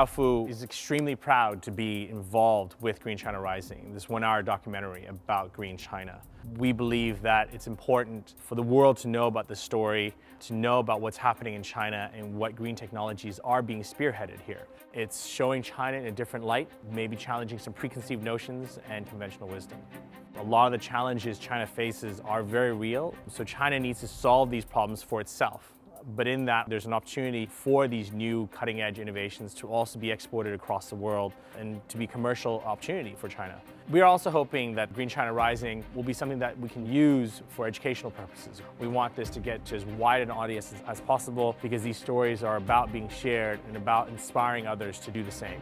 Fu is extremely proud to be involved with Green China Rising, this 1-hour documentary about Green China. We believe that it's important for the world to know about the story, to know about what's happening in China and what green technologies are being spearheaded here. It's showing China in a different light, maybe challenging some preconceived notions and conventional wisdom. A lot of the challenges China faces are very real, so China needs to solve these problems for itself. But in that, there's an opportunity for these new cutting-edge innovations to also be exported across the world and to be commercial opportunity for China. We are also hoping that Green China Rising will be something that we can use for educational purposes. We want this to get to as wide an audience as possible because these stories are about being shared and about inspiring others to do the same.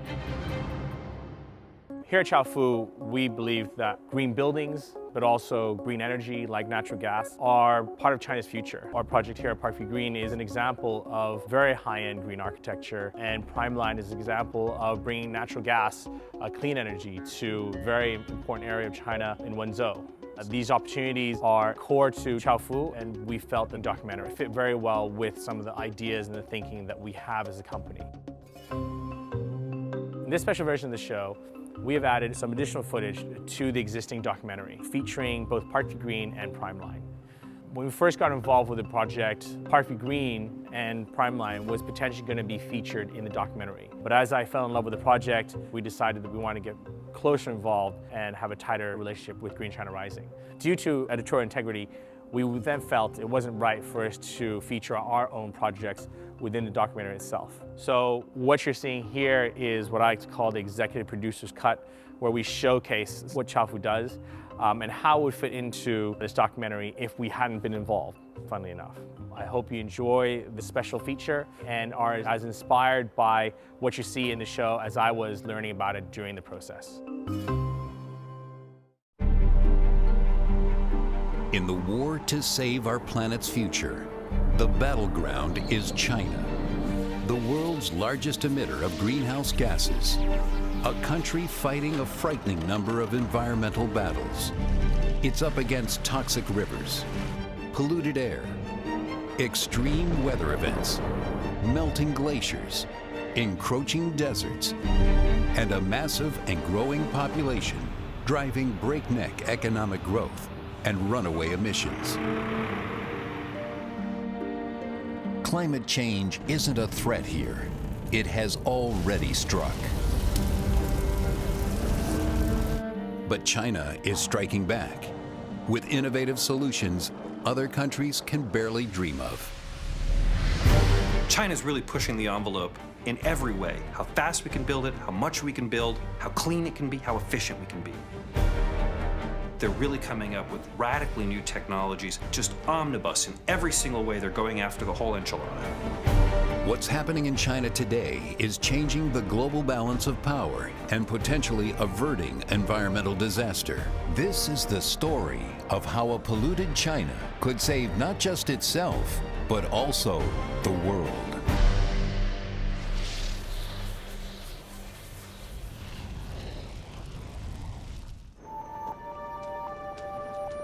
Here at Fu, we believe that green buildings, but also green energy like natural gas, are part of China's future. Our project here at Parkview Green is an example of very high-end green architecture, and Primeline is an example of bringing natural gas, clean energy, to a very important area of China in Wenzhou. These opportunities are core to Fu, and we felt the documentary fit very well with some of the ideas and the thinking that we have as a company. In this special version of the show, we have added some additional footage to the existing documentary, featuring both Parkview Green and Primeline. When we first got involved with the project, Parkview Green and Primeline was potentially going to be featured in the documentary. But as I fell in love with the project, we decided that we wanted to get closer involved and have a tighter relationship with Green China Rising. Due to editorial integrity, we then felt it wasn't right for us to feature our own projects within the documentary itself. So what you're seeing here is what I call the executive producer's cut, where we showcase what Fu does and how it would fit into this documentary if we hadn't been involved, funnily enough. I hope you enjoy the special feature and are as inspired by what you see in the show as I was learning about it during the process. In the war to save our planet's future, the battleground is China, the world's largest emitter of greenhouse gases, a country fighting a frightening number of environmental battles. It's up against toxic rivers, polluted air, extreme weather events, melting glaciers, encroaching deserts, and a massive and growing population driving breakneck economic growth and runaway emissions. Climate change isn't a threat here. It has already struck. But China is striking back with innovative solutions other countries can barely dream of. China's really pushing the envelope in every way. How fast we can build it, how much we can build, how clean it can be, how efficient we can be. They're really coming up with radically new technologies, just omnibus in every single way. They're going after the whole enchilada. What's happening in China today is changing the global balance of power and potentially averting environmental disaster. This is the story of how a polluted China could save not just itself, but also the world.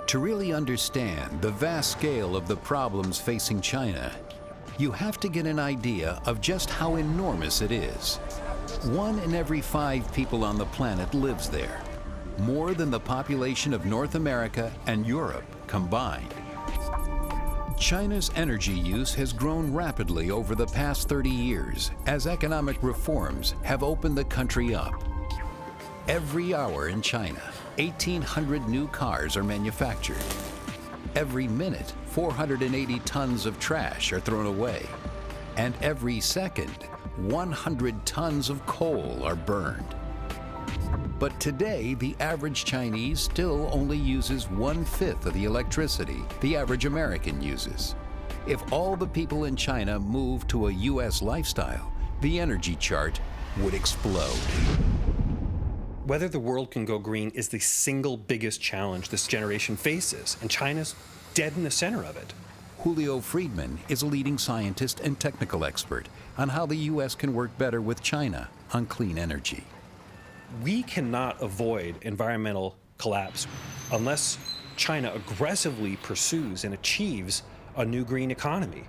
To really understand the vast scale of the problems facing China, you have to get an idea of just how enormous it is. 1 in every 5 people on the planet lives there, more than the population of North America and Europe combined. China's energy use has grown rapidly over the past 30 years as economic reforms have opened the country up. Every hour in China, 1,800 new cars are manufactured. Every minute, 480 tons of trash are thrown away. And every second, 100 tons of coal are burned. But today, the average Chinese still only uses 1/5 of the electricity the average American uses. If all the people in China move to a US lifestyle, the energy chart would explode. Whether the world can go green is the single biggest challenge this generation faces, and China's dead in the center of it. Julio Friedman is a leading scientist and technical expert on how the U.S. can work better with China on clean energy. We cannot avoid environmental collapse unless China aggressively pursues and achieves a new green economy.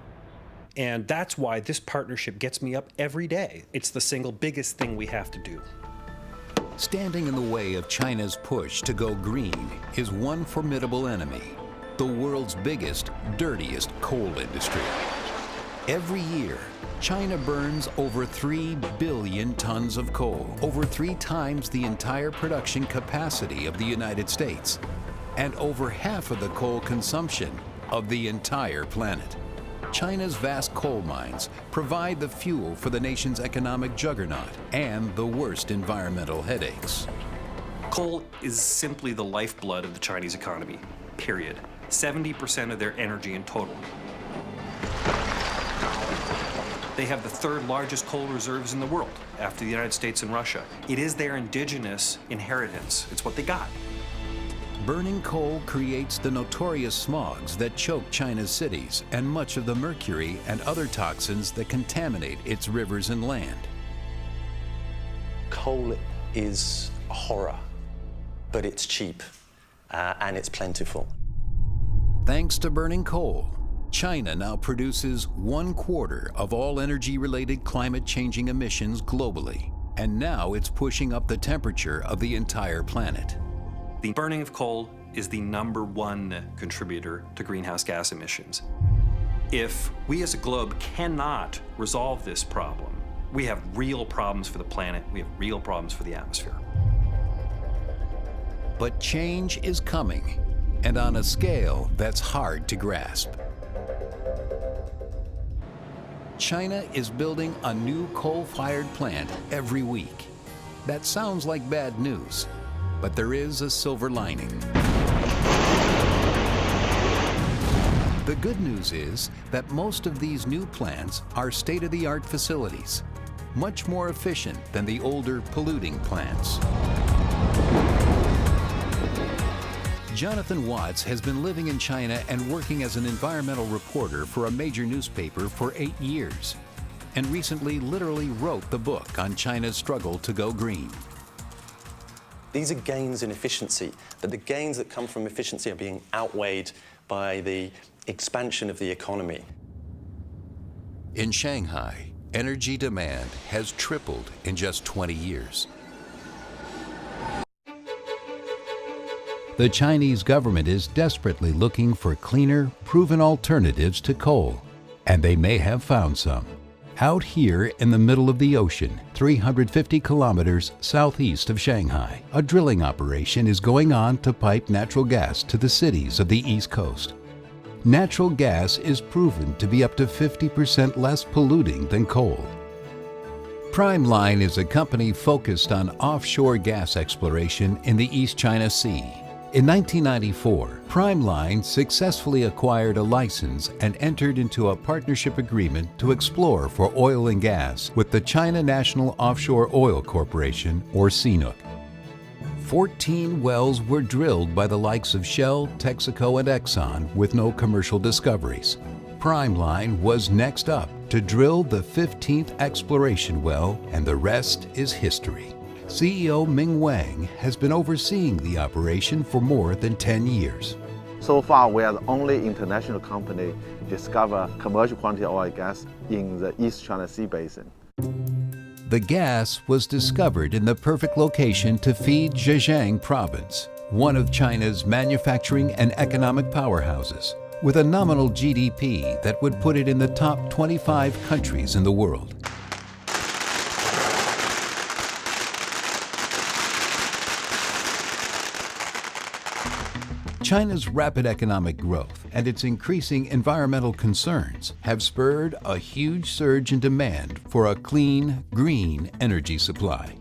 And that's why this partnership gets me up every day. It's the single biggest thing we have to do. Standing in the way of China's push to go green is one formidable enemy: the world's biggest, dirtiest coal industry. Every year, China burns over 3 billion tons of coal, over 3 times the entire production capacity of the United States, and over half of the coal consumption of the entire planet. China's vast coal mines provide the fuel for the nation's economic juggernaut and the worst environmental headaches. Coal is simply the lifeblood of the Chinese economy, period. 70% of their energy in total. They have the 3rd largest coal reserves in the world, after the United States and Russia. It is their indigenous inheritance. It's what they got. Burning coal creates the notorious smogs that choke China's cities and much of the mercury and other toxins that contaminate its rivers and land. Coal is a horror, but it's cheap and it's plentiful. Thanks to burning coal, China now produces 1/4 of all energy-related climate-changing emissions globally, and now it's pushing up the temperature of the entire planet. The burning of coal is the #1 contributor to greenhouse gas emissions. If we as a globe cannot resolve this problem, we have real problems for the planet, we have real problems for the atmosphere. But change is coming, and on a scale that's hard to grasp. China is building a new coal-fired plant every week. That sounds like bad news, but there is a silver lining. The good news is that most of these new plants are state-of-the-art facilities, much more efficient than the older polluting plants. Jonathan Watts has been living in China and working as an environmental reporter for a major newspaper for 8 years, and recently literally wrote the book on China's struggle to go green. These are gains in efficiency, but the gains that come from efficiency are being outweighed by the expansion of the economy. In Shanghai, energy demand has tripled in just 20 years. The Chinese government is desperately looking for cleaner, proven alternatives to coal, and they may have found some. Out here in the middle of the ocean, 350 kilometers southeast of Shanghai, a drilling operation is going on to pipe natural gas to the cities of the East Coast. Natural gas is proven to be up to 50% less polluting than coal. Primeline is a company focused on offshore gas exploration in the East China Sea. In 1994, Primeline successfully acquired a license and entered into a partnership agreement to explore for oil and gas with the China National Offshore Oil Corporation, or CNOOC. 14 wells were drilled by the likes of Shell, Texaco, and Exxon with no commercial discoveries. Primeline was next up to drill the 15th exploration well, and the rest is history. CEO Ming Wang has been overseeing the operation for more than 10 years. So far, we are the only international company to discover commercial quantity of oil and gas in the East China Sea basin. The gas was discovered in the perfect location to feed Zhejiang province, one of China's manufacturing and economic powerhouses, with a nominal GDP that would put it in the top 25 countries in the world. China's rapid economic growth and its increasing environmental concerns have spurred a huge surge in demand for a clean, green energy supply.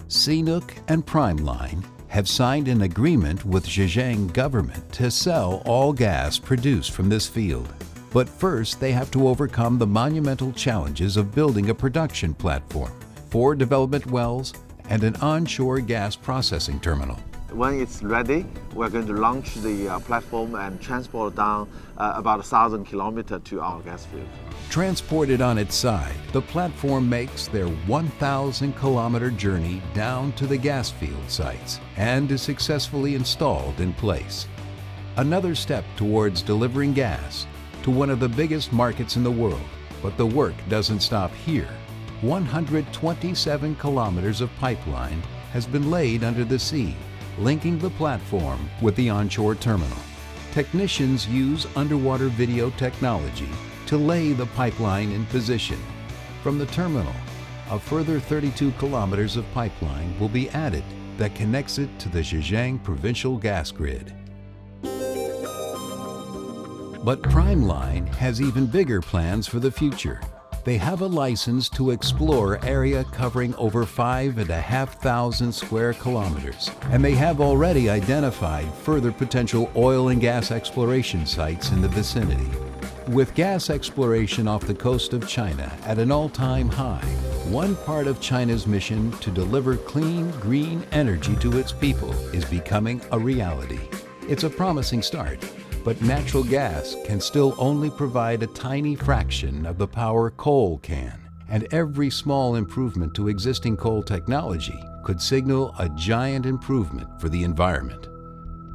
CNOOC and Primeline have signed an agreement with Zhejiang government to sell all gas produced from this field. But first, they have to overcome the monumental challenges of building a production platform, 4 development wells, and an onshore gas processing terminal. When it's ready, we're going to launch the platform and transport down about 1,000 kilometers to our gas field. Transported on its side, the platform makes their 1,000-kilometer journey down to the gas field sites and is successfully installed in place. Another step towards delivering gas to one of the biggest markets in the world, But the work doesn't stop here. 127 kilometers of pipeline has been laid under the sea, linking the platform with the onshore terminal. Technicians use underwater video technology to lay the pipeline in position. From the terminal, a further 32 kilometers of pipeline will be added that connects it to the Zhejiang provincial gas grid. But Primeline has even bigger plans for the future. They have a license to explore area covering over 5,500 square kilometers, and they have already identified further potential oil and gas exploration sites in the vicinity. With gas exploration off the coast of China at an all-time high, one part of China's mission to deliver clean, green energy to its people is becoming a reality. It's a promising start, but natural gas can still only provide a tiny fraction of the power coal can, and every small improvement to existing coal technology could signal a giant improvement for the environment.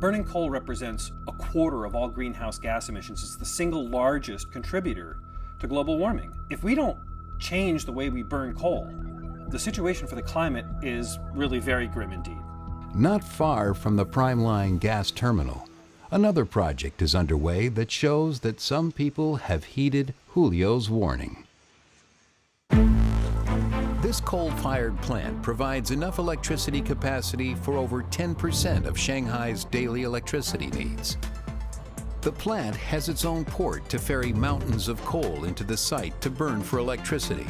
Burning coal represents a quarter of all greenhouse gas emissions. It's the single largest contributor to global warming. If we don't change the way we burn coal, the situation for the climate is really very grim indeed. Not far from the Primeline gas terminal, another project is underway that shows that some people have heeded Julio's warning. This coal-fired plant provides enough electricity capacity for over 10% of Shanghai's daily electricity needs. The plant has its own port to ferry mountains of coal into the site to burn for electricity,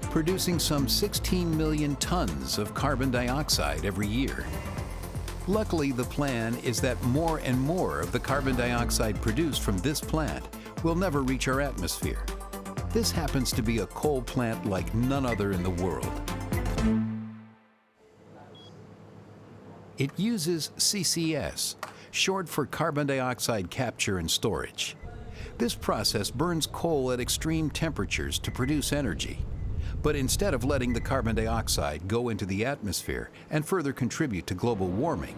producing some 16 million tons of carbon dioxide every year. Luckily, the plan is that more and more of the carbon dioxide produced from this plant will never reach our atmosphere. This happens to be a coal plant like none other in the world. It uses CCS, short for carbon dioxide capture and storage. This process burns coal at extreme temperatures to produce energy. But instead of letting the carbon dioxide go into the atmosphere and further contribute to global warming,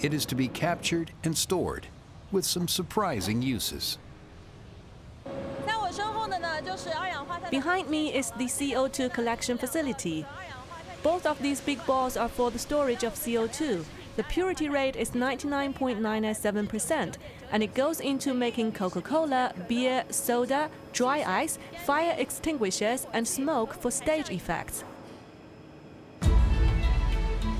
it is to be captured and stored with some surprising uses. Behind me is the CO2 collection facility. Both of these big balls are for the storage of CO2. The purity rate is 99.997%, and it goes into making Coca-Cola, beer, soda, dry ice, fire extinguishers, and smoke for stage effects.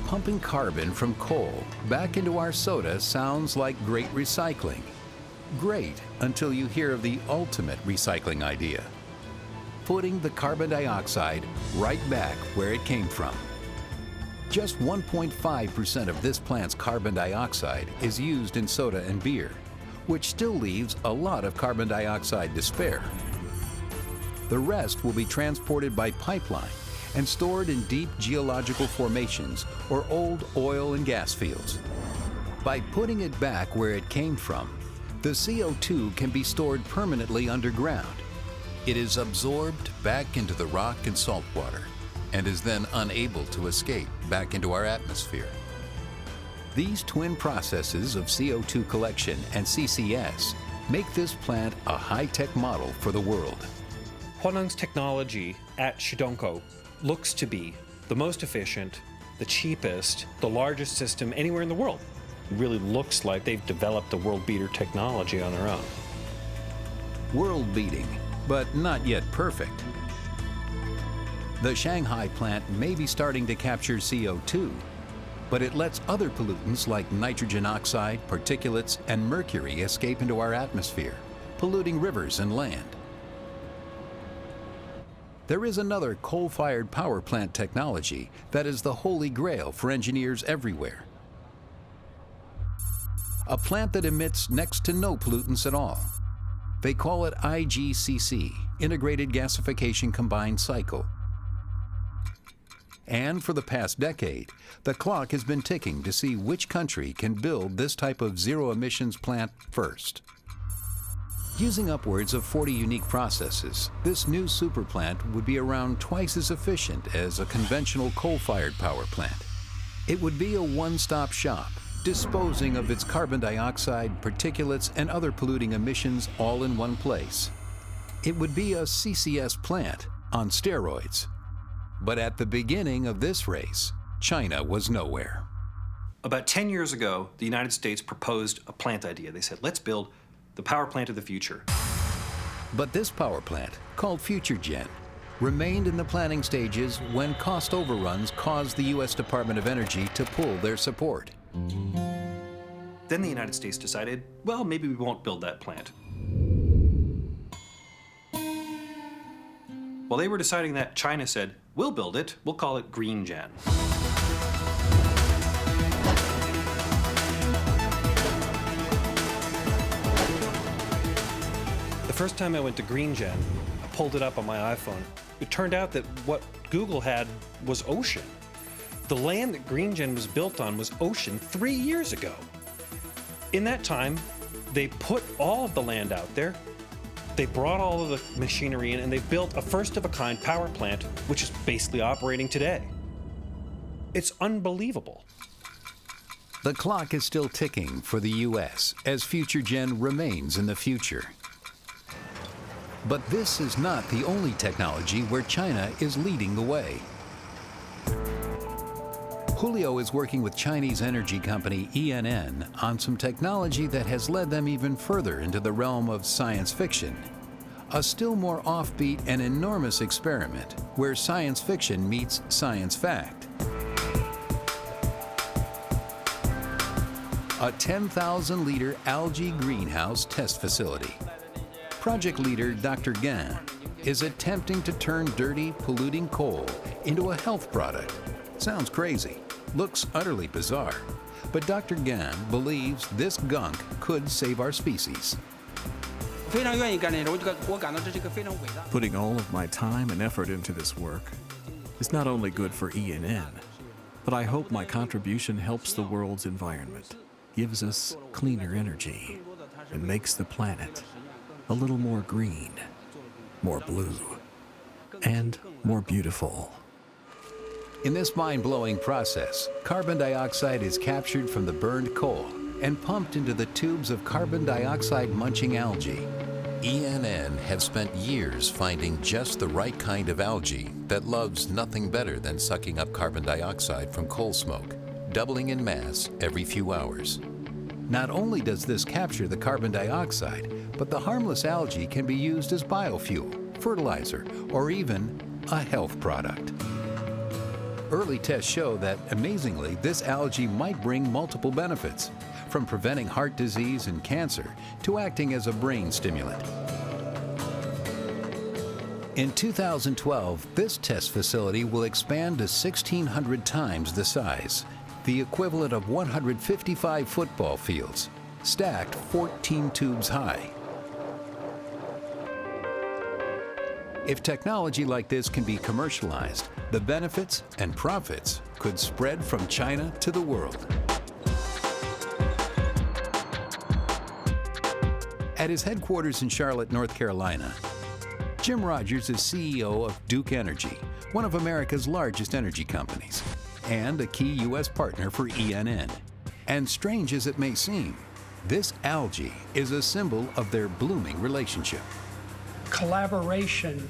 Pumping carbon from coal back into our soda sounds like great recycling. Great until you hear of the ultimate recycling idea: putting the carbon dioxide right back where it came from. Just 1.5% of this plant's carbon dioxide is used in soda and beer, which still leaves a lot of carbon dioxide to spare. The rest will be transported by pipeline and stored in deep geological formations or old oil and gas fields. By putting it back where it came from, the CO2 can be stored permanently underground. It is absorbed back into the rock and salt water and is then unable to escape back into our atmosphere. These twin processes of CO2 collection and CCS make this plant a high-tech model for the world. Huaneng's technology at Shidongkou looks to be the most efficient, the cheapest, the largest system anywhere in the world. It really looks like they've developed the world-beater technology on their own. World-beating, but not yet perfect. The Shanghai plant may be starting to capture CO2, but it lets other pollutants like nitrogen oxide, particulates, and mercury escape into our atmosphere, polluting rivers and land. There is another coal-fired power plant technology that is the holy grail for engineers everywhere. A plant that emits next to no pollutants at all. They call it IGCC, Integrated Gasification Combined Cycle. And for the past decade, the clock has been ticking to see which country can build this type of zero-emissions plant first. Using upwards of 40 unique processes, this new super plant would be around twice as efficient as a conventional coal-fired power plant. It would be a one-stop shop, disposing of its carbon dioxide, particulates, and other polluting emissions all in one place. It would be a CCS plant on steroids. But at the beginning of this race, China was nowhere. About 10 years ago, the United States proposed a plant idea. They said, let's build the power plant of the future. But this power plant, called FutureGen, remained in the planning stages when cost overruns caused the U.S. Department of Energy to pull their support. Then the United States decided, well, maybe we won't build that plant. While they were deciding that, China said, we'll build it, we'll call it GreenGen. The first time I went to GreenGen, I pulled it up on my iPhone. It turned out that what Google had was ocean. The land that GreenGen was built on was ocean 3 years ago. In that time, they put all of the land out there, they brought all of the machinery in, and they built a first-of-a-kind power plant, which is basically operating today. It's unbelievable. The clock is still ticking for the U.S. as FutureGen remains in the future. But this is not the only technology where China is leading the way. Julio is working with Chinese energy company ENN on some technology that has led them even further into the realm of science fiction. A still more offbeat and enormous experiment where science fiction meets science fact. A 10,000-liter algae greenhouse test facility. Project leader Dr. Gan is attempting to turn dirty, polluting coal into a health product. Sounds crazy, looks utterly bizarre, but Dr. Gan believes this gunk could save our species. Putting all of my time and effort into this work is not only good for ENN, but I hope my contribution helps the world's environment, gives us cleaner energy, and makes the planet a little more green, more blue, and more beautiful. In this mind-blowing process, carbon dioxide is captured from the burned coal and pumped into the tubes of carbon dioxide-munching algae. ENN have spent years finding just the right kind of algae that loves nothing better than sucking up carbon dioxide from coal smoke, doubling in mass every few hours. Not only does this capture the carbon dioxide, but the harmless algae can be used as biofuel, fertilizer, or even a health product. Early tests show that, amazingly, this algae might bring multiple benefits, from preventing heart disease and cancer to acting as a brain stimulant. In 2012, this test facility will expand to 1,600 times the size, the equivalent of 155 football fields, stacked 14 tubes high. If technology like this can be commercialized, the benefits and profits could spread from China to the world. At his headquarters in Charlotte, North Carolina, Jim Rogers is CEO of Duke Energy, one of America's largest energy companies, and a key U.S. partner for ENN. And strange as it may seem, this algae is a symbol of their blooming relationship. Collaboration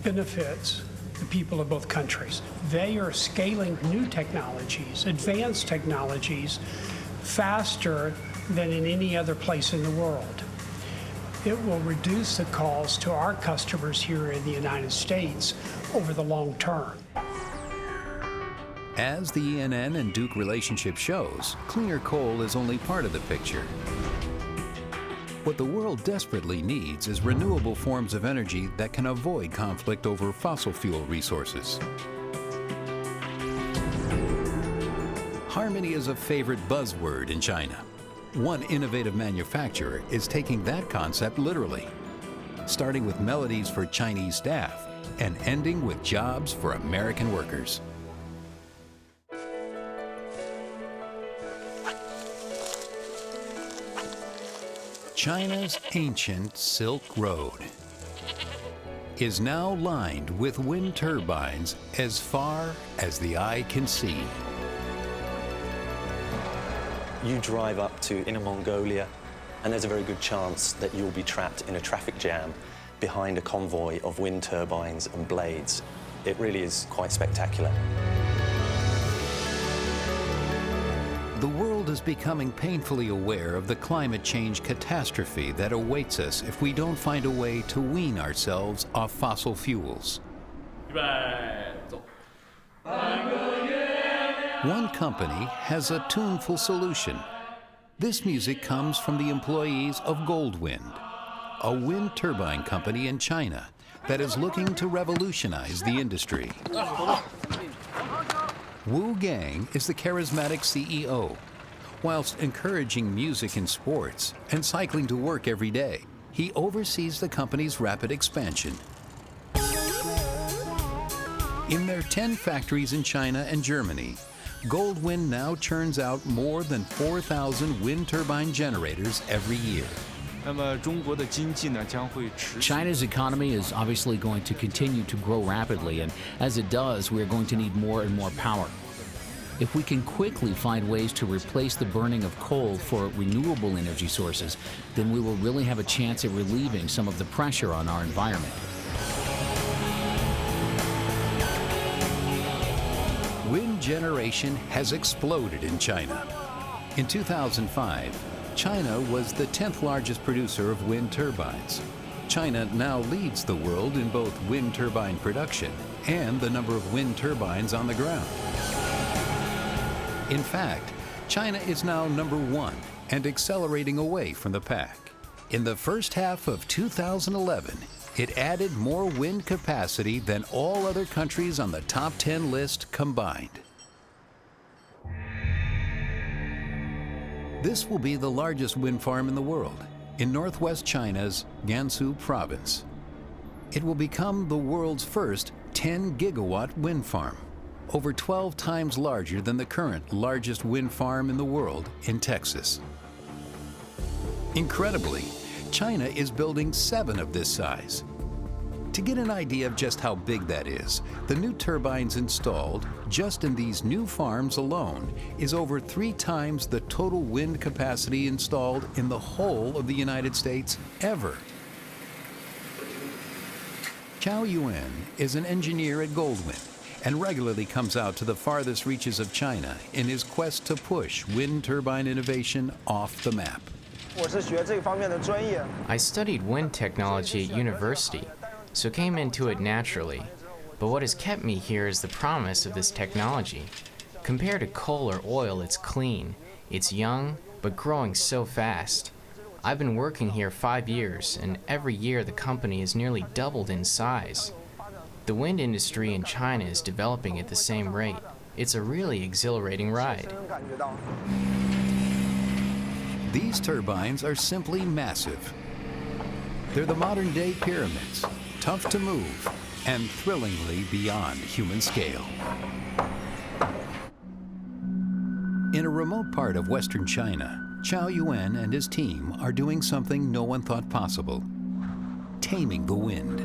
benefits the people of both countries. They are scaling new technologies, advanced technologies, faster than in any other place in the world. It will reduce the cost to our customers here in the United States over the long term. As the ENN and Duke relationship shows, cleaner coal is only part of the picture. What the world desperately needs is renewable forms of energy that can avoid conflict over fossil fuel resources. Harmony is a favorite buzzword in China. One innovative manufacturer is taking that concept literally, starting with melodies for Chinese staff and ending with jobs for American workers. China's ancient Silk Road is now lined with wind turbines as far as the eye can see. You drive up to Inner Mongolia, and there's a very good chance that you'll be trapped in a traffic jam behind a convoy of wind turbines and blades. It really is quite spectacular. The world is becoming painfully aware of the climate change catastrophe that awaits us if we don't find a way to wean ourselves off fossil fuels. One company has a tuneful solution. This music comes from the employees of Goldwind, a wind turbine company in China that is looking to revolutionize the industry. Wu Gang is the charismatic CEO. Whilst encouraging music and sports and cycling to work every day, he oversees the company's rapid expansion. In their 10 factories in China and Germany, Goldwind now churns out more than 4,000 wind turbine generators every year. China's economy is obviously going to continue to grow rapidly, and as it does, we're going to need more and more power. If we can quickly find ways to replace the burning of coal for renewable energy sources, then we will really have a chance at relieving some of the pressure on our environment. Wind generation has exploded in China. In 2005, China was the 10th largest producer of wind turbines. China now leads the world in both wind turbine production and the number of wind turbines on the ground. In fact, China is now #1 and accelerating away from the pack. In the first half of 2011, it added more wind capacity than all other countries on the top 10 list combined. This will be the largest wind farm in the world, in northwest China's Gansu province. It will become the world's first 10-gigawatt wind farm, over 12 times larger than the current largest wind farm in the world in Texas. Incredibly, China is building 7 of this size. To get an idea of just how big that is, the new turbines installed just in these new farms alone is over 3 times the total wind capacity installed in the whole of the United States ever. Zhao Yuan is an engineer at Goldwind and regularly comes out to the farthest reaches of China in his quest to push wind turbine innovation off the map. I studied wind technology at university, so came into it naturally. But what has kept me here is the promise of this technology. Compared to coal or oil, it's clean. It's young, but growing so fast. I've been working here 5 years, and every year the company has nearly doubled in size. The wind industry in China is developing at the same rate. It's a really exhilarating ride. These turbines are simply massive. They're the modern-day pyramids, tough to move, and thrillingly beyond human scale. In a remote part of western China, Zhao Yuan and his team are doing something no one thought possible: taming the wind.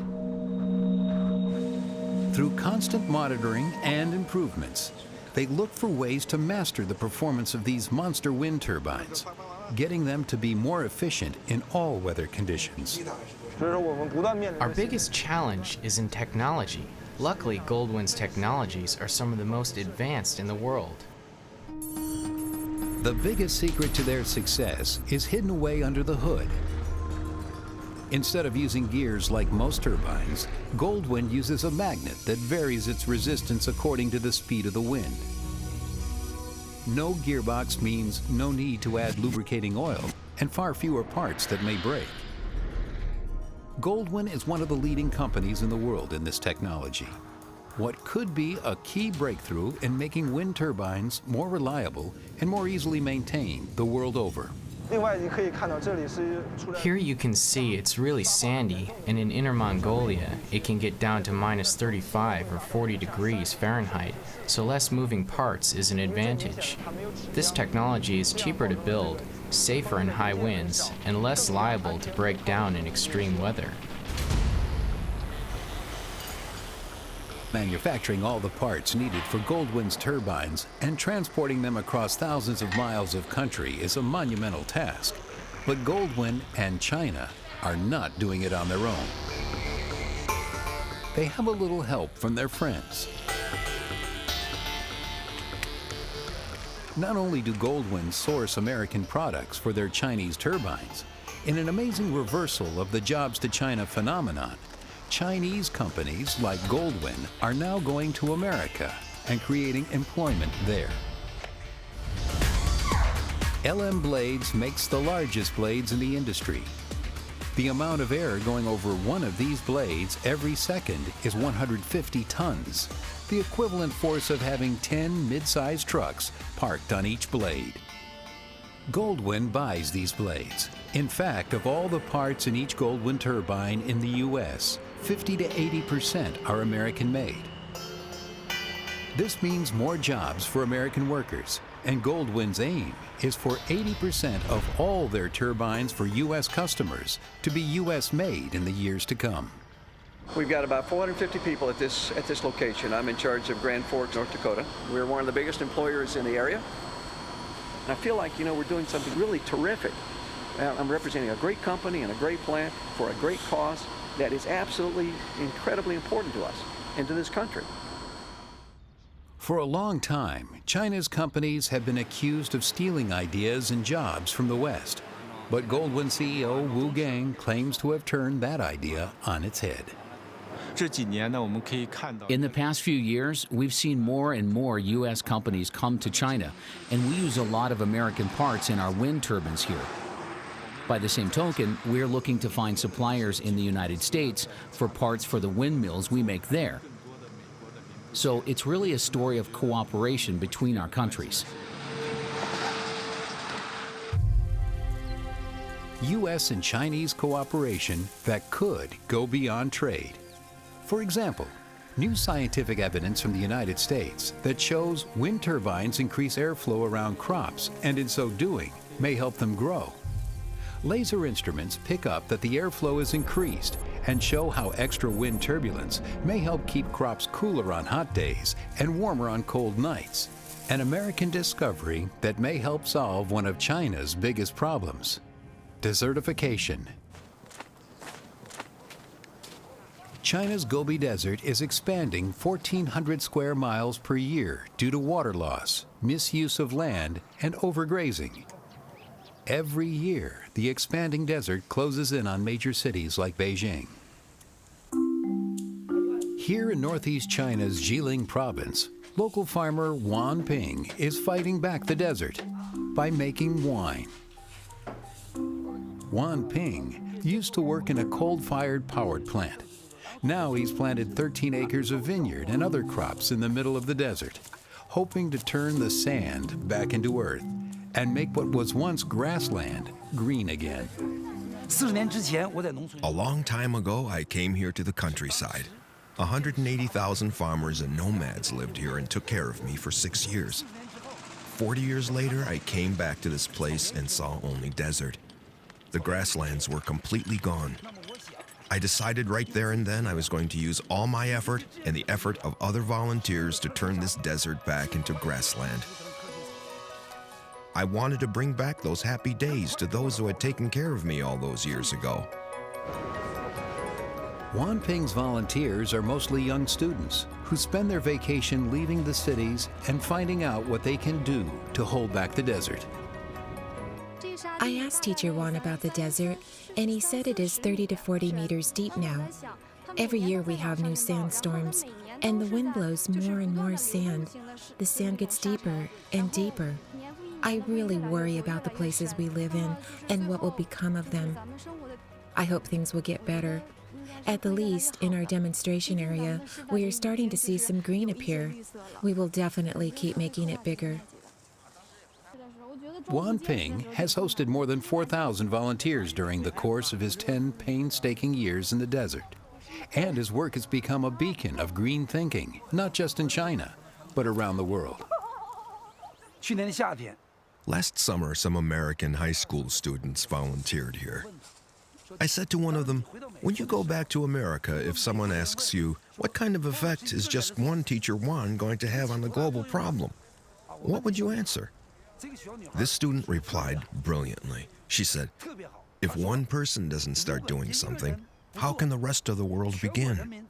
Through constant monitoring and improvements, they look for ways to master the performance of these monster wind turbines, getting them to be more efficient in all weather conditions. Our biggest challenge is in technology. Luckily, Goldwind's technologies are some of the most advanced in the world. The biggest secret to their success is hidden away under the hood. Instead of using gears like most turbines, Goldwind uses a magnet that varies its resistance according to the speed of the wind. No gearbox means no need to add lubricating oil and far fewer parts that may break. Goldwind is one of the leading companies in the world in this technology. What could be a key breakthrough in making wind turbines more reliable and more easily maintained the world over. Here you can see it's really sandy, and in Inner Mongolia, it can get down to -35 or 40 degrees Fahrenheit, so less moving parts is an advantage. This technology is cheaper to build, safer in high winds, and less liable to break down in extreme weather. Manufacturing all the parts needed for Goldwind's turbines and transporting them across thousands of miles of country is a monumental task. But Goldwind and China are not doing it on their own. they have a little help from their friends. Not only do Goldwind source American products for their Chinese turbines, in an amazing reversal of the jobs to China phenomenon, Chinese companies like Goldwind are now going to America and creating employment there. LM Blades makes the largest blades in the industry. The amount of air going over one of these blades every second is 150 tons, the equivalent force of having 10 mid-sized trucks parked on each blade. Goldwind buys these blades. In fact, of all the parts in each Goldwind turbine in the U.S., 50 to 80% are American-made. This means more jobs for American workers, and Goldwind's aim is for 80% of all their turbines for U.S. customers to be U.S.-made in the years to come. We've got about 450 people at this location. I'm in charge of Grand Forks, North Dakota. We're one of the biggest employers in the area. And I feel like, we're doing something really terrific. I'm representing a great company and a great plant for a great cause that is absolutely incredibly important to us and to this country. For a long time, China's companies have been accused of stealing ideas and jobs from the West. But Goldwind CEO Wu Gang claims to have turned that idea on its head. In the past few years, we've seen more and more U.S. companies come to China, and we use a lot of American parts in our wind turbines here. By the same token, we're looking to find suppliers in the United States for parts for the windmills we make there. So it's really a story of cooperation between our countries. U.S. and Chinese cooperation that could go beyond trade. For example, new scientific evidence from the United States that shows wind turbines increase airflow around crops and in so doing may help them grow. Laser instruments pick up that the airflow is increased and show how extra wind turbulence may help keep crops cooler on hot days and warmer on cold nights. An American discovery that may help solve one of China's biggest problems: desertification. China's Gobi Desert is expanding 1,400 square miles per year due to water loss, misuse of land, and overgrazing. Every year, the expanding desert closes in on major cities like Beijing. Here in northeast China's Jilin province, local farmer Wan Ping is fighting back the desert by making wine. Wan Ping used to work in a coal-fired power plant. Now he's planted 13 acres of vineyard and other crops in the middle of the desert, hoping to turn the sand back into earth and make what was once grassland green again. A long time ago, I came here to the countryside. 180,000 farmers and nomads lived here and took care of me for 6 years. 40 years later, I came back to this place and saw only desert. The grasslands were completely gone. I decided right there and then I was going to use all my effort and the effort of other volunteers to turn this desert back into grassland. I wanted to bring back those happy days to those who had taken care of me all those years ago. Wan Ping's volunteers are mostly young students who spend their vacation leaving the cities and finding out what they can do to hold back the desert. I asked Teacher Wan about the desert, and he said it is 30 to 40 meters deep now. Every year we have new sandstorms, and the wind blows more and more sand. The sand gets deeper and deeper. I really worry about the places we live in and what will become of them. I hope things will get better. At the least, in our demonstration area, we are starting to see some green appear. We will definitely keep making it bigger. Wan Ping has hosted more than 4,000 volunteers during the course of his 10 painstaking years in the desert. And his work has become a beacon of green thinking, not just in China, but around the world. Last summer, some American high school students volunteered here. I said to one of them, when you go back to America, if someone asks you, what kind of effect is just one Teacher Wan going to have on the global problem? What would you answer? This student replied brilliantly. She said, if one person doesn't start doing something, How can the rest of the world begin?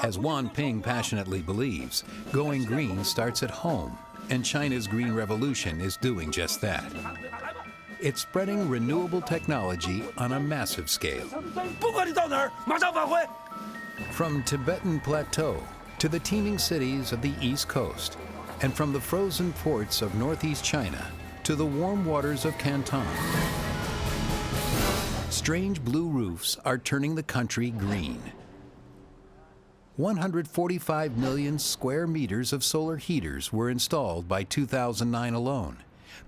As Wan Ping passionately believes, going green starts at home, and China's green revolution is doing just that. It's spreading renewable technology on a massive scale. From Tibetan Plateau to the teeming cities of the East Coast, and from the frozen ports of northeast China to the warm waters of Canton, strange blue roofs are turning the country green. 145 million square meters of solar heaters were installed by 2009 alone,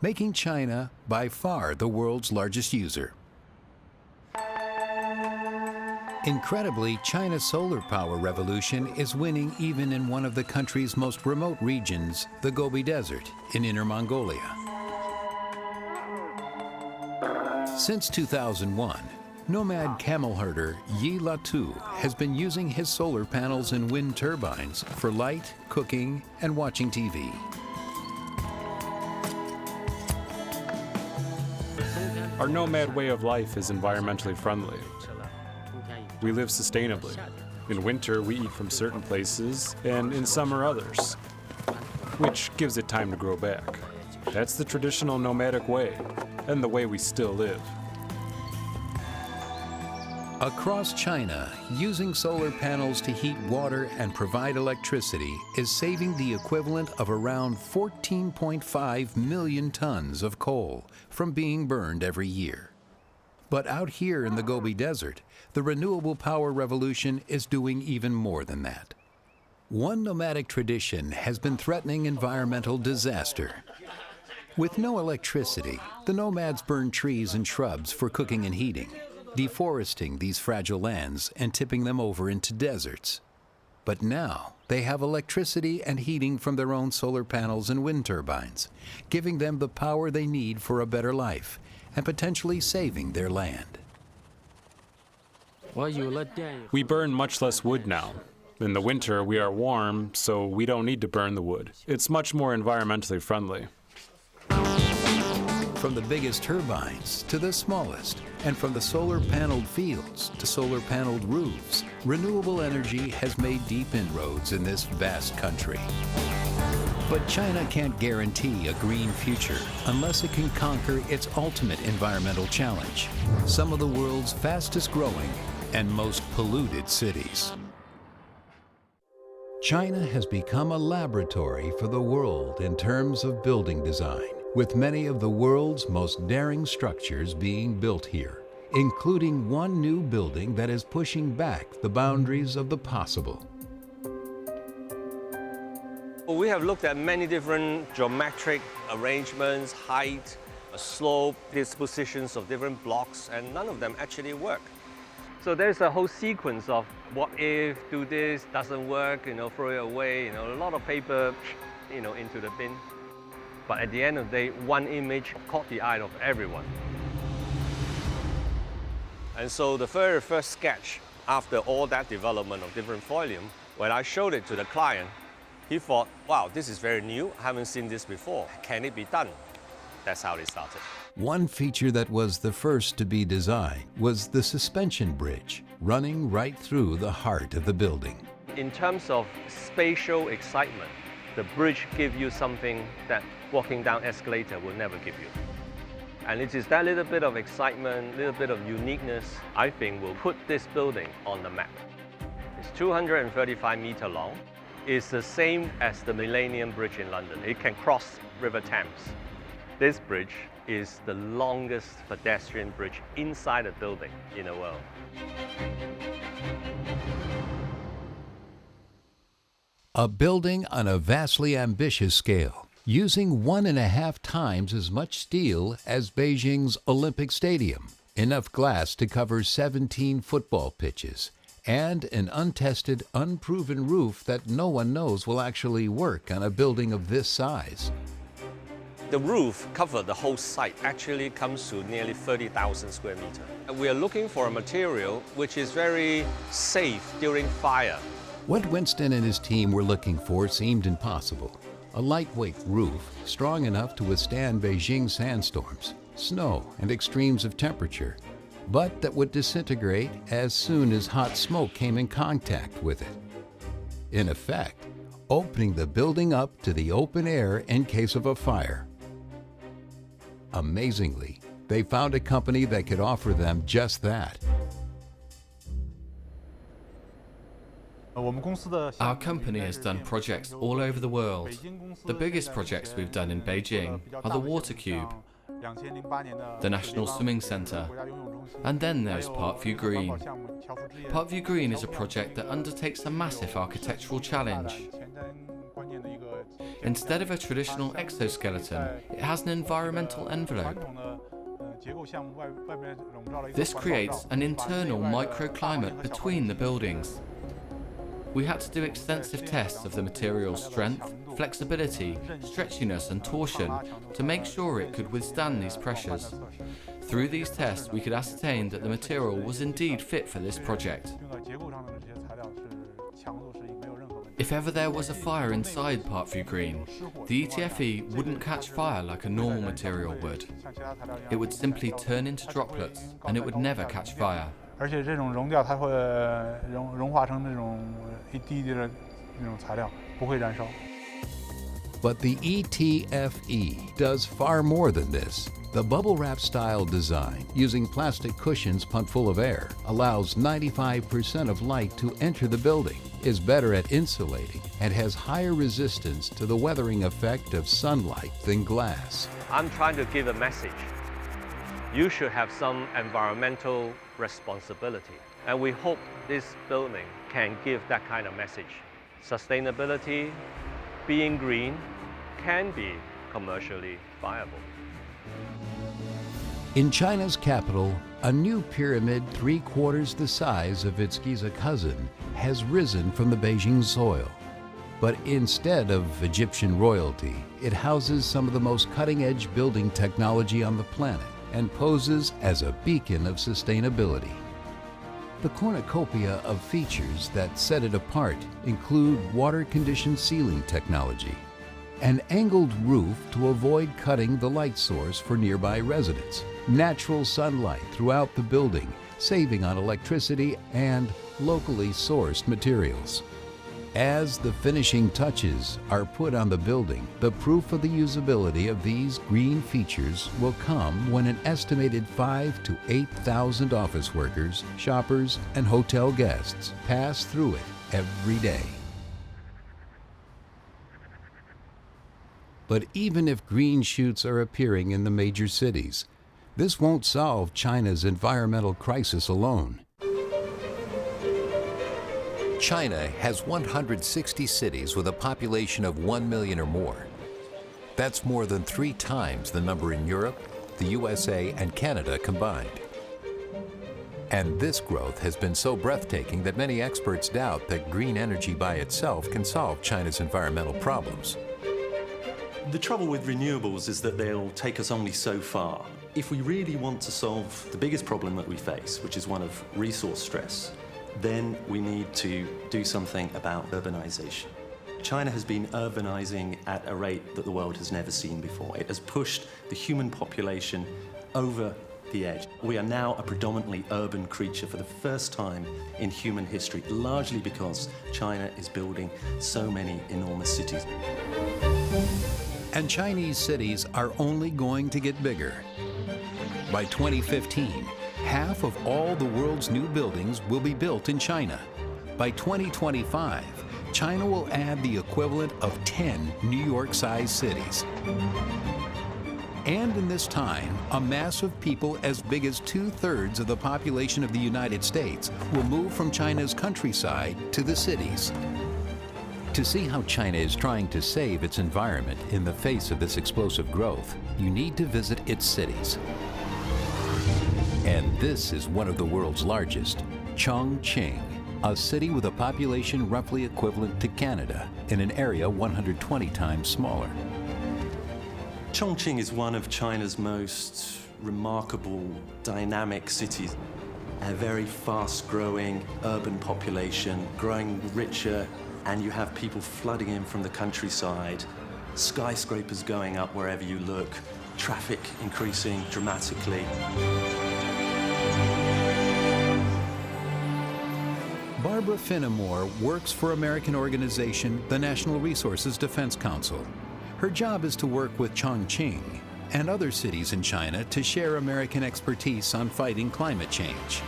making China by far the world's largest user. Incredibly, China's solar power revolution is winning even in one of the country's most remote regions, the Gobi Desert in Inner Mongolia. Since 2001, nomad camel herder Yi Latu has been using his solar panels and wind turbines for light, cooking, and watching TV. Our nomad way of life is environmentally friendly. We live sustainably. In winter, we eat from certain places, and in summer others, which gives it time to grow back. That's the traditional nomadic way, and the way we still live. Across China, using solar panels to heat water and provide electricity is saving the equivalent of around 14.5 million tons of coal from being burned every year. But out here in the Gobi Desert, the renewable power revolution is doing even more than that. One nomadic tradition has been threatening environmental disaster. With no electricity, the nomads burn trees and shrubs for cooking and heating, deforesting these fragile lands and tipping them over into deserts. But now they have electricity and heating from their own solar panels and wind turbines, giving them the power they need for a better life and potentially saving their land. We burn much less wood now. In the winter, we are warm, so we don't need to burn the wood. It's much more environmentally friendly. From the biggest turbines to the smallest, and from the solar-paneled fields to solar-paneled roofs, renewable energy has made deep inroads in this vast country. But China can't guarantee a green future unless it can conquer its ultimate environmental challenge, some of the world's fastest-growing and most polluted cities. China has become a laboratory for the world in terms of building design, with many of the world's most daring structures being built here, including one new building that is pushing back the boundaries of the possible. We have looked at many different geometric arrangements, height, slope, dispositions of different blocks, and none of them actually work. So there's a whole sequence of what if, do this, doesn't work, throw it away, a lot of paper, into the bin. But at the end of the day, one image caught the eye of everyone. And so the very first sketch, after all that development of different volume, when I showed it to the client, he thought, wow, this is very new, I haven't seen this before. Can it be done? That's how it started. One feature that was the first to be designed was the suspension bridge, running right through the heart of the building. In terms of spatial excitement, the bridge gives you something that walking down escalator will never give you. And it is that little bit of excitement, little bit of uniqueness, I think will put this building on the map. It's 235 meters long. It's the same as the Millennium Bridge in London. It can cross River Thames. This bridge is the longest pedestrian bridge inside a building in the world. A building on a vastly ambitious scale, using 1.5 times as much steel as Beijing's Olympic Stadium, enough glass to cover 17 football pitches, and an untested, unproven roof that no one knows will actually work on a building of this size. The roof covers the whole site, actually comes to nearly 30,000 square meters. We are looking for a material which is very safe during fire. What Winston and his team were looking for seemed impossible. A lightweight roof, strong enough to withstand Beijing sandstorms, snow, and extremes of temperature. but that would disintegrate as soon as hot smoke came in contact with it. In effect, opening the building up to the open air in case of a fire. Amazingly, they found a company that could offer them just that. Our company has done projects all over the world. The biggest projects we've done in Beijing are the Water Cube, the National Swimming Center, and then there's Parkview Green. Parkview Green is a project that undertakes a massive architectural challenge. Instead of a traditional exoskeleton, it has an environmental envelope. This creates an internal microclimate between the buildings. We had to do extensive tests of the material's strength, flexibility, stretchiness and torsion to make sure it could withstand these pressures. Through these tests, we could ascertain that the material was indeed fit for this project. If ever there was a fire inside Parkview Green, the ETFE wouldn't catch fire like a normal material would. It would simply turn into droplets and it would never catch fire. But the ETFE does far more than this. The bubble wrap style design, using plastic cushions pumped full of air, allows 95% of light to enter the building, is better at insulating, and has higher resistance to the weathering effect of sunlight than glass. I'm trying to give a message. You should have some environmental responsibility. And we hope this building can give that kind of message. Sustainability, being green, can be commercially viable. In China's capital, a new pyramid 3/4 the size of its Giza cousin has risen from the Beijing soil. But instead of Egyptian royalty, it houses some of the most cutting-edge building technology on the planet and poses as a beacon of sustainability. The cornucopia of features that set it apart include water-conditioned ceiling technology, an angled roof to avoid cutting the light source for nearby residents, natural sunlight throughout the building, saving on electricity, and locally sourced materials. As the finishing touches are put on the building, the proof of the usability of these green features will come when an estimated 5,000 to 8,000 office workers, shoppers, and hotel guests pass through it every day. But even if green shoots are appearing in the major cities, this won't solve China's environmental crisis alone. China has 160 cities with a population of 1 million or more. That's more than 3 times the number in Europe, the USA, and Canada combined. And this growth has been so breathtaking that many experts doubt that green energy by itself can solve China's environmental problems. The trouble with renewables is that they'll take us only so far. If we really want to solve the biggest problem that we face, which is one of resource stress, then we need to do something about urbanization. China has been urbanizing at a rate that the world has never seen before. It has pushed the human population over the edge. We are now a predominantly urban creature for the first time in human history, largely because China is building so many enormous cities. And Chinese cities are only going to get bigger. By 2015, half of all the world's new buildings will be built in China. By 2025, China will add the equivalent of 10 New York-sized cities. And in this time, a mass of people as big as 2/3 of the population of the United States will move from China's countryside to the cities. To see how China is trying to save its environment in the face of this explosive growth, you need to visit its cities. And this is one of the world's largest, Chongqing, a city with a population roughly equivalent to Canada in an area 120 times smaller. Chongqing is one of China's most remarkable, dynamic cities. A very fast-growing urban population, growing richer, and you have people flooding in from the countryside, skyscrapers going up wherever you look, traffic increasing dramatically. Barbara Finnemore works for American organization, the National Resources Defense Council. Her job is to work with Chongqing and other cities in China to share American expertise on fighting climate change.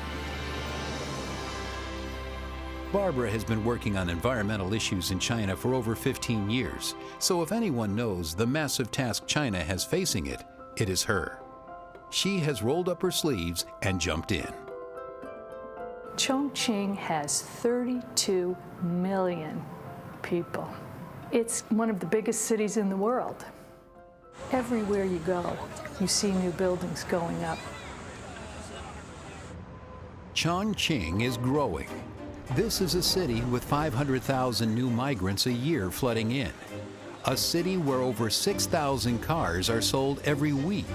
Barbara has been working on environmental issues in China for over 15 years, so if anyone knows the massive task China has facing it, it is her. She has rolled up her sleeves and jumped in. Chongqing has 32 million people. It's one of the biggest cities in the world. Everywhere you go, you see new buildings going up. Chongqing is growing. This is a city with 500,000 new migrants a year flooding in. A city where over 6,000 cars are sold every week,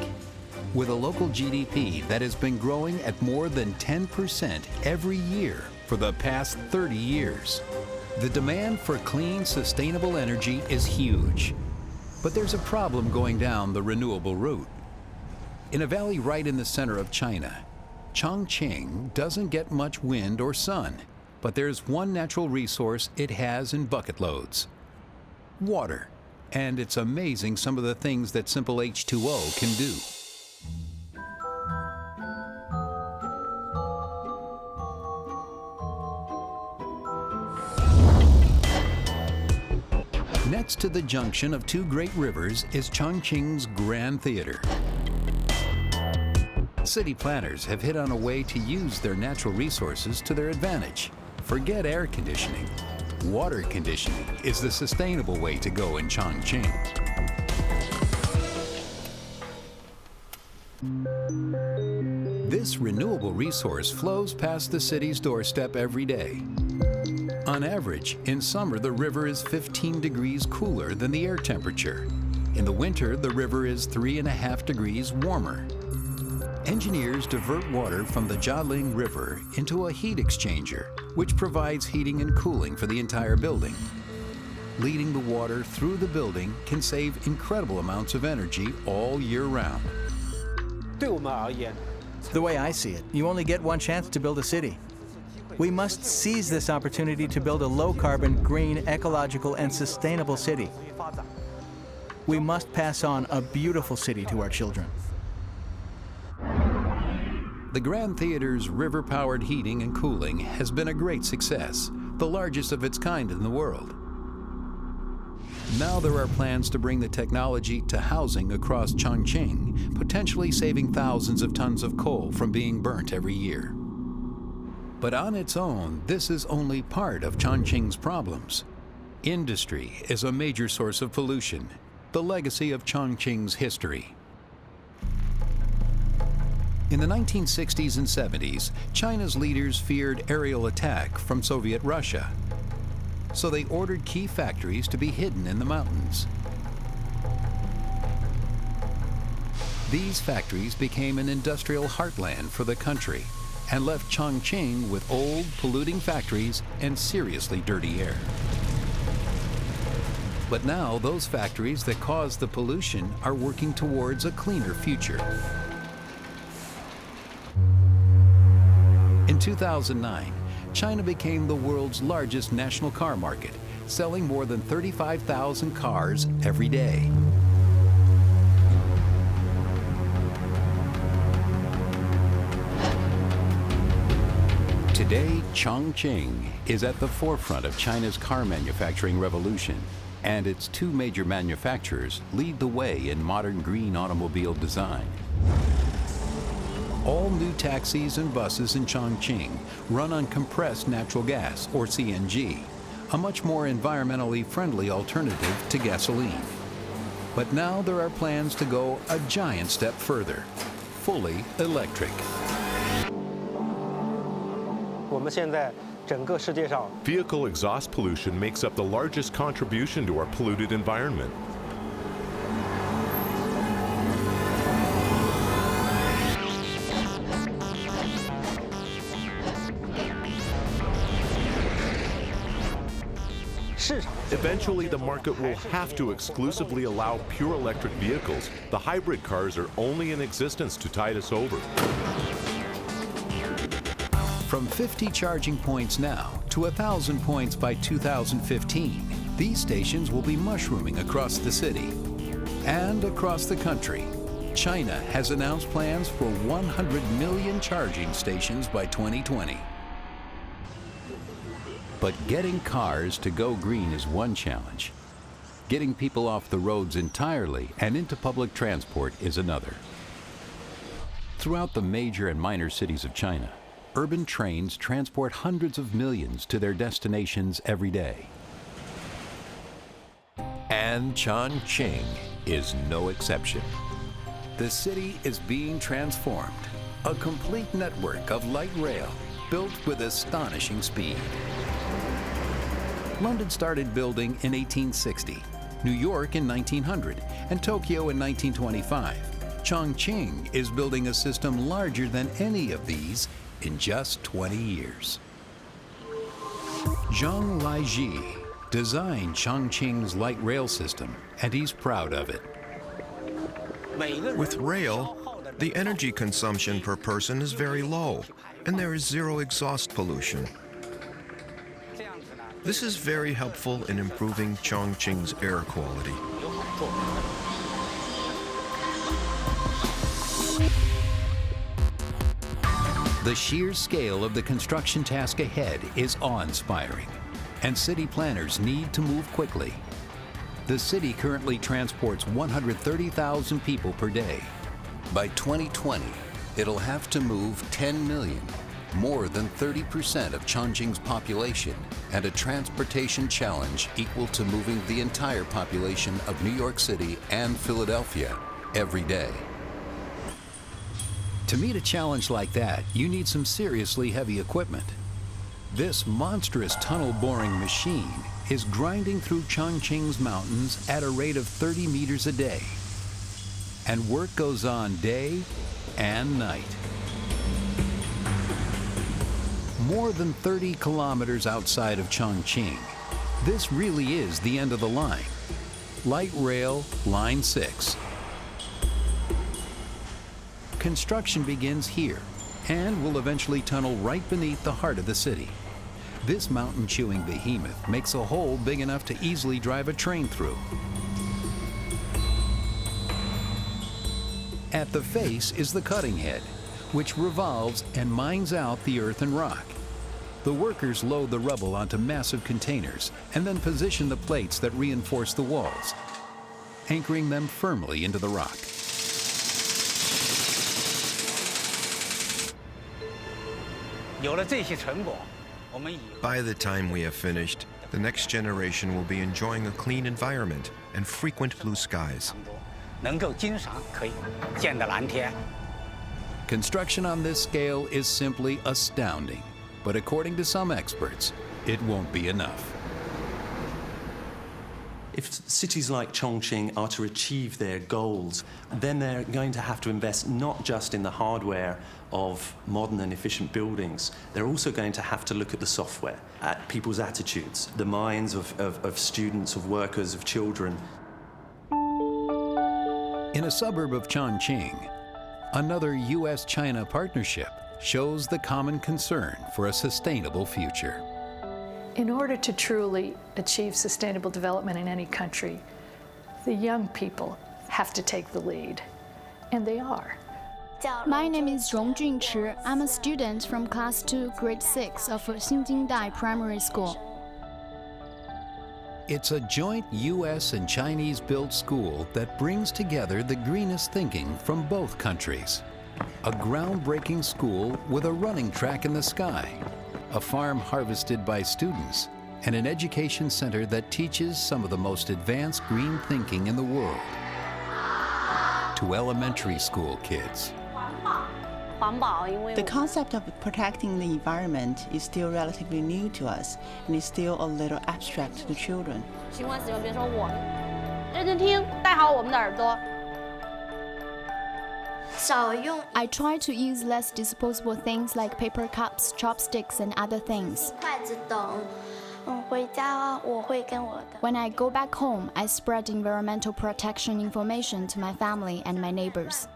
with a local GDP that has been growing at more than 10% every year for the past 30 years. The demand for clean, sustainable energy is huge. But there's a problem going down the renewable route. In a valley right in the center of China, Chongqing doesn't get much wind or sun, but there's one natural resource it has in bucket loads: water. And it's amazing some of the things that simple H2O can do. Next to the junction of two great rivers is Chongqing's Grand Theater. City planners have hit on a way to use their natural resources to their advantage. Forget air conditioning. Water conditioning is the sustainable way to go in Chongqing. This renewable resource flows past the city's doorstep every day. On average, in summer, the river is 15 degrees cooler than the air temperature. In the winter, the river is 3.5 degrees warmer. Engineers divert water from the Jialing River into a heat exchanger, which provides heating and cooling for the entire building. Leading the water through the building can save incredible amounts of energy all year round. The way I see it, you only get one chance to build a city. We must seize this opportunity to build a low-carbon, green, ecological, and sustainable city. We must pass on a beautiful city to our children. The Grand Theater's river-powered heating and cooling has been a great success, the largest of its kind in the world. Now there are plans to bring the technology to housing across Chongqing, potentially saving thousands of tons of coal from being burnt every year. But on its own, this is only part of Chongqing's problems. Industry is a major source of pollution, the legacy of Chongqing's history. In the 1960s and 70s, China's leaders feared aerial attack from Soviet Russia, so they ordered key factories to be hidden in the mountains. These factories became an industrial heartland for the country and left Chongqing with old, polluting factories and seriously dirty air. But now those factories that caused the pollution are working towards a cleaner future. In 2009, China became the world's largest national car market, selling more than 35,000 cars every day. Today, Chongqing is at the forefront of China's car manufacturing revolution, and its two major manufacturers lead the way in modern green automobile design. All new taxis and buses in Chongqing run on compressed natural gas, or CNG, a much more environmentally friendly alternative to gasoline. But now there are plans to go a giant step further, fully electric. Vehicle exhaust pollution makes up the largest contribution to our polluted environment. Eventually, the market will have to exclusively allow pure electric vehicles. The hybrid cars are only in existence to tide us over. From 50 charging points now To 1,000 points by 2015, these stations will be mushrooming across the city and across the country. China has announced plans for 100 million charging stations by 2020. But getting cars to go green is one challenge. Getting people off the roads entirely and into public transport is another. Throughout the major and minor cities of China, urban trains transport hundreds of millions to their destinations every day. And Chongqing is no exception. The city is being transformed, a complete network of light rail built with astonishing speed. London started building in 1860, New York in 1900, and Tokyo in 1925. Chongqing is building a system larger than any of these in just 20 years. Zhang Laiji designed Chongqing's light rail system, and he's proud of it. With rail, the energy consumption per person is very low, and there is zero exhaust pollution. This is very helpful in improving Chongqing's air quality. The sheer scale of the construction task ahead is awe-inspiring, and city planners need to move quickly. The city currently transports 130,000 people per day. By 2020, it'll have to move 10 million, more than 30% of Chongqing's population, and a transportation challenge equal to moving the entire population of New York City and Philadelphia every day. To meet a challenge like that, you need some seriously heavy equipment. This monstrous tunnel-boring machine is grinding through Chongqing's mountains at a rate of 30 meters a day. And work goes on day and night. More than 30 kilometers outside of Chongqing, this really is the end of the line. Light Rail Line 6. Construction begins here and will eventually tunnel right beneath the heart of the city. This mountain-chewing behemoth makes a hole big enough to easily drive a train through. At the face is the cutting head, which revolves and mines out the earth and rock. The workers load the rubble onto massive containers and then position the plates that reinforce the walls, anchoring them firmly into the rock. By the time we have finished, the next generation will be enjoying a clean environment and frequent blue skies. Construction on this scale is simply astounding, but according to some experts, it won't be enough. If cities like Chongqing are to achieve their goals, then they're going to have to invest not just in the hardware of modern and efficient buildings, they're also going to have to look at the software, at people's attitudes, the minds of students, of workers, of children. In a suburb of Chongqing, another US-China partnership shows the common concern for a sustainable future. In order to truly achieve sustainable development in any country, the young people have to take the lead, and they are. My name is Rong Junchi. I'm a student from Class 2, Grade 6 of Xinjingdai Primary School. It's a joint US and Chinese-built school that brings together the greenest thinking from both countries. A groundbreaking school with a running track in the sky, a farm harvested by students, and an education center that teaches some of the most advanced green thinking in the world to elementary school kids. The concept of protecting the environment is still relatively new to us and is still a little abstract to the children. I try to use less disposable things like paper cups, chopsticks, and other things. When I go back home, I spread environmental protection information to my family and my neighbors.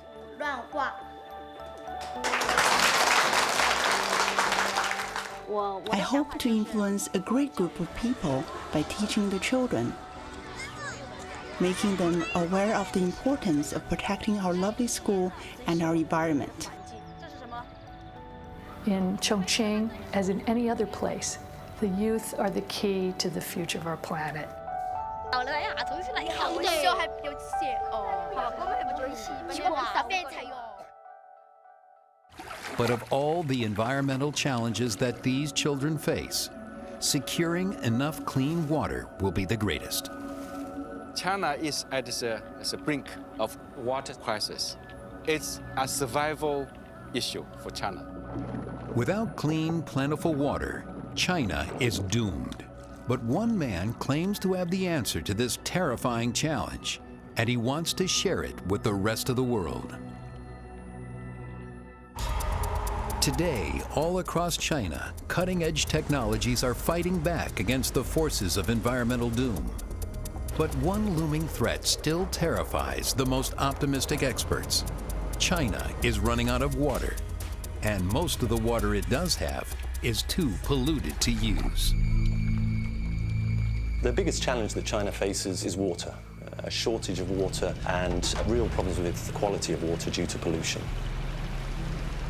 I hope to influence a great group of people by teaching the children, making them aware of the importance of protecting our lovely school and our environment. In Chongqing, as in any other place, the youth are the key to the future of our planet. But of all the environmental challenges that these children face, securing enough clean water will be the greatest. China is at the brink of water crisis. It's a survival issue for China. Without clean, plentiful water, China is doomed. But one man claims to have the answer to this terrifying challenge, and he wants to share it with the rest of the world. Today, all across China, cutting-edge technologies are fighting back against the forces of environmental doom. But one looming threat still terrifies the most optimistic experts. China is running out of water, and most of the water it does have is too polluted to use. The biggest challenge that China faces is water, a shortage of water and real problems with the quality of water due to pollution.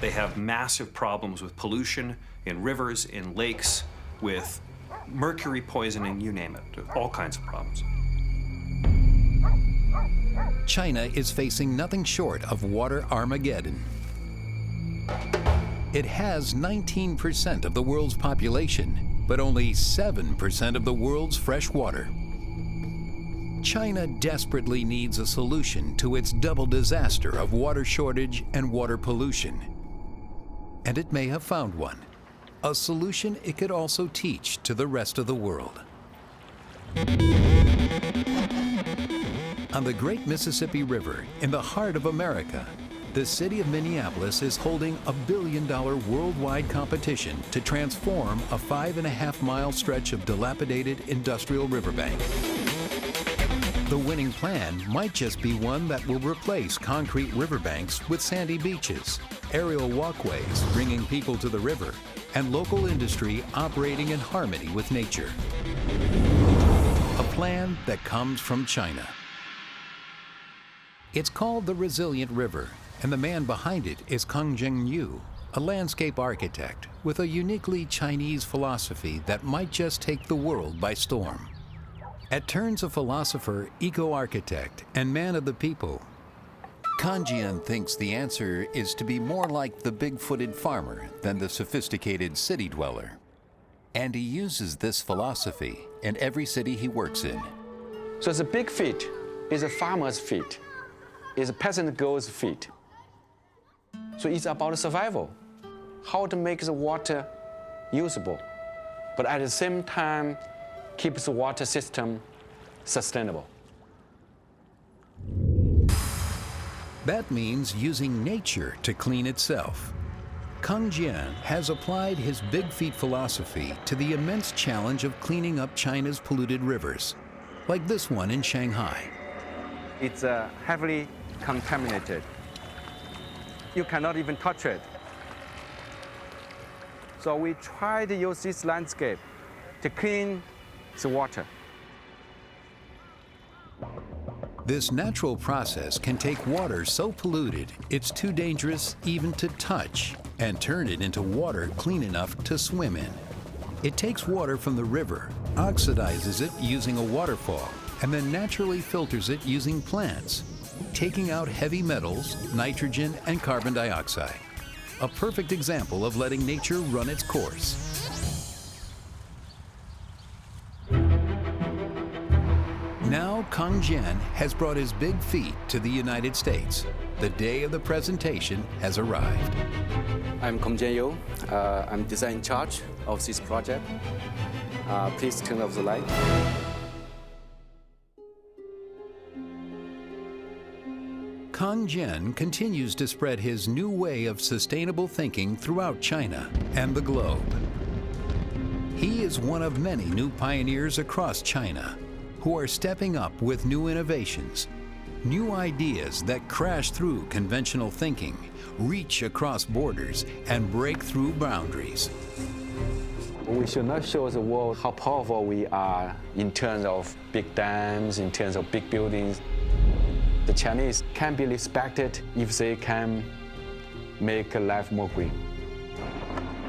They have massive problems with pollution in rivers, in lakes, with mercury poisoning, you name it, all kinds of problems. China is facing nothing short of water Armageddon. It has 19% of the world's population, but only 7% of the world's fresh water. China desperately needs a solution to its double disaster of water shortage and water pollution. And it may have found one, a solution it could also teach to the rest of the world. On the Great Mississippi River, in the heart of America, the city of Minneapolis is holding a $1 billion worldwide competition to transform a 5.5-mile stretch of dilapidated industrial riverbank. The winning plan might just be one that will replace concrete riverbanks with sandy beaches, aerial walkways bringing people to the river, and local industry operating in harmony with nature. A plan that comes from China. It's called the Resilient River, and the man behind it is Kang Zhengyu, a landscape architect with a uniquely Chinese philosophy that might just take the world by storm. At turns a philosopher, eco-architect, and man of the people, Kanjian thinks the answer is to be more like the big-footed farmer than the sophisticated city dweller. And he uses this philosophy in every city he works in. So the big feet is a farmer's feet, is a peasant girl's feet. So it's about survival, how to make the water usable, but at the same time, keep the water system sustainable. That means using nature to clean itself. Kang Jian has applied his big feet philosophy to the immense challenge of cleaning up China's polluted rivers, like this one in Shanghai. It's heavily contaminated. You cannot even touch it. So we try to use this landscape to clean the water. This natural process can take water so polluted it's too dangerous even to touch and turn it into water clean enough to swim in. It takes water from the river, oxidizes it using a waterfall, and then naturally filters it using plants, taking out heavy metals, nitrogen, and carbon dioxide. A perfect example of letting nature run its course. Now Kang Jian has brought his big feet to the United States. The day of the presentation has arrived. I'm Kang Jian. I'm design in charge of this project. Please turn off the light. Kang Jian continues to spread his new way of sustainable thinking throughout China and the globe. He is one of many new pioneers across China who are stepping up with new innovations, new ideas that crash through conventional thinking, reach across borders, and break through boundaries. We should not show the world how powerful we are in terms of big dams, in terms of big buildings. The Chinese can be respected if they can make life more green.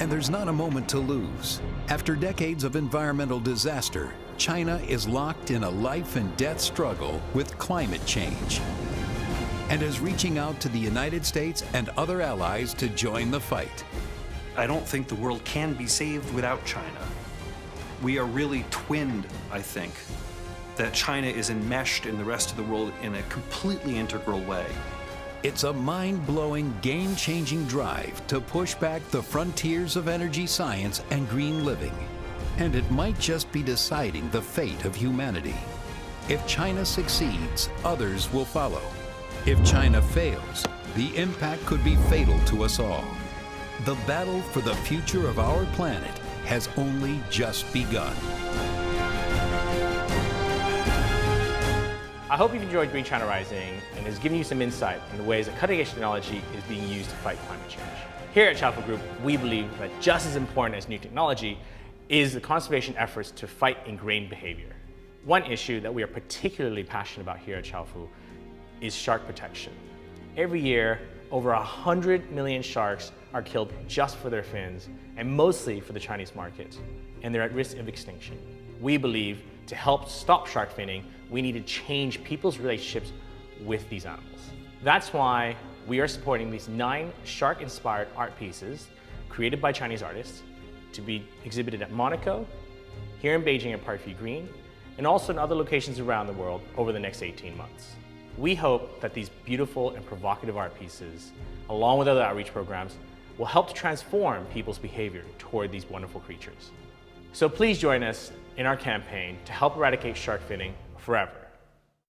And there's not a moment to lose. After decades of environmental disaster, China is locked in a life and death struggle with climate change and is reaching out to the United States and other allies to join the fight. I don't think the world can be saved without China. We are really twinned, I think, that China is enmeshed in the rest of the world in a completely integral way. It's a mind-blowing, game-changing drive to push back the frontiers of energy science and green living. And it might just be deciding the fate of humanity. If China succeeds, others will follow. If China fails, the impact could be fatal to us all. The battle for the future of our planet has only just begun. I hope you've enjoyed Green China Rising and has given you some insight in the ways that cutting-edge technology is being used to fight climate change. Here at Chaofu Group, we believe that just as important as new technology is the conservation efforts to fight ingrained behavior. One issue that we are particularly passionate about here at Chaofu is shark protection. Every year, over 100 million sharks are killed just for their fins, and mostly for the Chinese market, and they're at risk of extinction. We believe to help stop shark finning, we need to change people's relationships with these animals. That's why we are supporting these 9 shark-inspired art pieces created by Chinese artists to be exhibited at Monaco, here in Beijing at Parkview Green, and also in other locations around the world over the next 18 months. We hope that these beautiful and provocative art pieces, along with other outreach programs, will help to transform people's behavior toward these wonderful creatures. So please join us in our campaign to help eradicate shark finning forever.